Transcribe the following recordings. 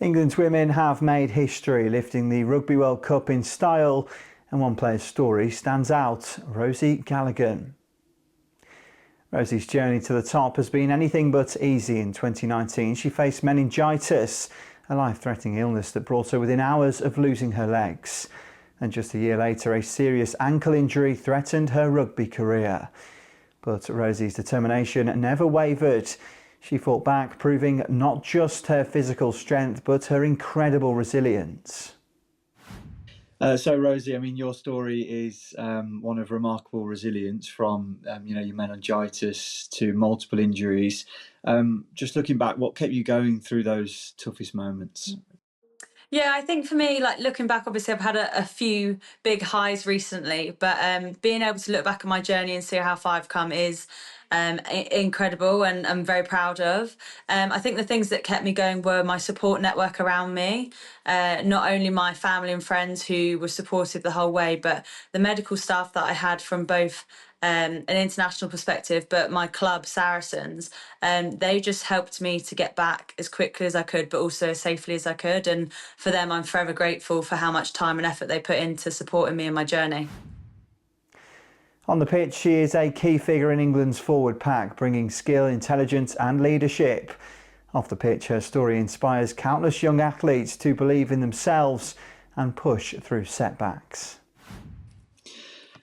England's women have made history, lifting the Rugby World Cup in style, and one player's story stands out: Rosie Galligan. Rosie's journey to the top has been anything but easy. In 2019, she faced meningitis, a life-threatening illness that brought her within hours of losing her legs. And just a year later, a serious ankle injury threatened her rugby career. But Rosie's determination never wavered. She fought back, proving not just her physical strength, but her incredible resilience. So Rosie, I mean, your story is one of remarkable resilience from, your meningitis to multiple injuries. Just looking back, what kept you going through those toughest moments? Yeah, I think for me, like looking back, obviously I've had a few big highs recently, but being able to look back at my journey and see how far I've come is incredible, and I'm very proud of. I think the things that kept me going were my support network around me, not only my family and friends who were supportive the whole way, but the medical staff that I had from both an international perspective, but my club, Saracens, they just helped me to get back as quickly as I could, but also as safely as I could. And for them, I'm forever grateful for how much time and effort they put into supporting me in my journey. On the pitch, she is a key figure in England's forward pack, bringing skill, intelligence and leadership. Off the pitch, her story inspires countless young athletes to believe in themselves and push through setbacks.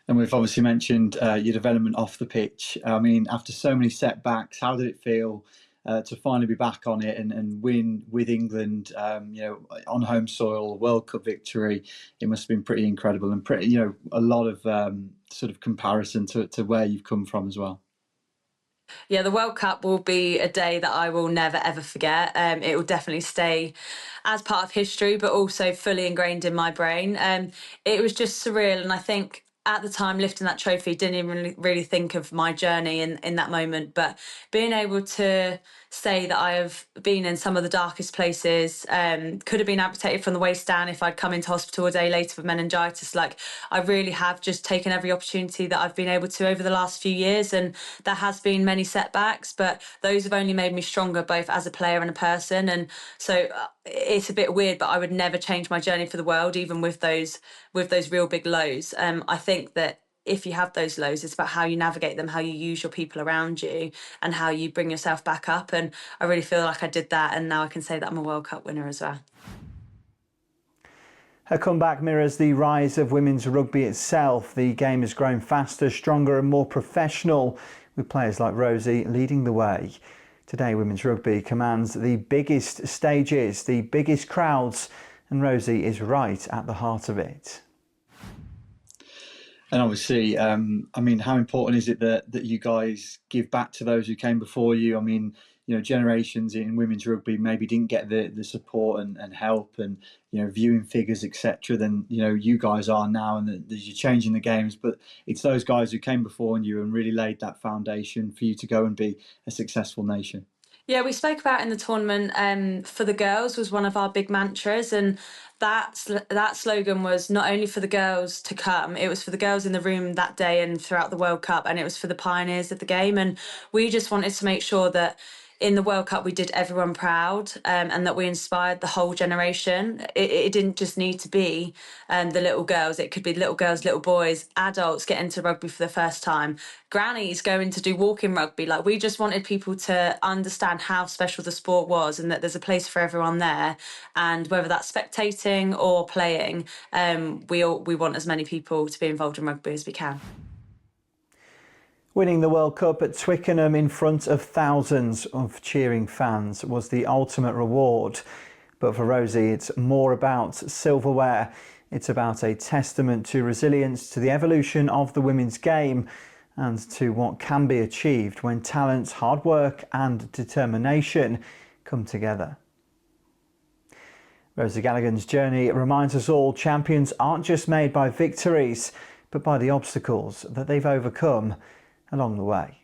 And we've obviously mentioned your development off the pitch. I mean, after so many setbacks, how did it feel to finally be back on it and win with England, on home soil, World Cup victory? It must have been pretty incredible and pretty, a lot of sort of comparison to where you've come from as well. Yeah, the World Cup will be a day that I will never ever forget. It will definitely stay as part of history, but also fully ingrained in my brain. It was just surreal, and I think at the time lifting that trophy, didn't even really think of my journey in that moment, but being able to say that I have been in some of the darkest places, could have been amputated from the waist down if I'd come into hospital a day later with meningitis. Like, I really have just taken every opportunity that I've been able to over the last few years, and there has been many setbacks, but those have only made me stronger, both as a player and a person. And so it's a bit weird, but I would never change my journey for the world, even with those real big lows. I think that if you have those lows, it's about how you navigate them, how you use your people around you, and how you bring yourself back up. And I really feel like I did that, and now I can say that I'm a World Cup winner as well. Her comeback mirrors the rise of women's rugby itself. The game has grown faster, stronger and more professional, with players like Rosie leading the way. Today, women's rugby commands the biggest stages, the biggest crowds, and Rosie is right at the heart of it. And obviously, I mean, how important is it that you guys give back to those who came before you? I mean, generations in women's rugby maybe didn't get the support and help and, viewing figures, etc. than, you guys are now, and you're changing the games. But it's those guys who came before you and really laid that foundation for you to go and be a successful nation. Yeah, we spoke about in the tournament, for the girls was one of our big mantras, and that slogan was not only for the girls to come, it was for the girls in the room that day and throughout the World Cup, and it was for the pioneers of the game. And we just wanted to make sure that in the World Cup we did everyone proud, and that we inspired the whole generation. It didn't just need to be the little girls. It could be little girls, little boys, adults getting into rugby for the first time, grannies going to do walking rugby. Like, we just wanted people to understand how special the sport was, and that there's a place for everyone there. And whether that's spectating or playing, we want as many people to be involved in rugby as we can. Winning the World Cup at Twickenham in front of thousands of cheering fans was the ultimate reward. But for Rosie, it's more about silverware. It's about a testament to resilience, to the evolution of the women's game, and to what can be achieved when talent, hard work and determination come together. Rosie Galligan's journey reminds us all champions aren't just made by victories, but by the obstacles that they've overcome along the way.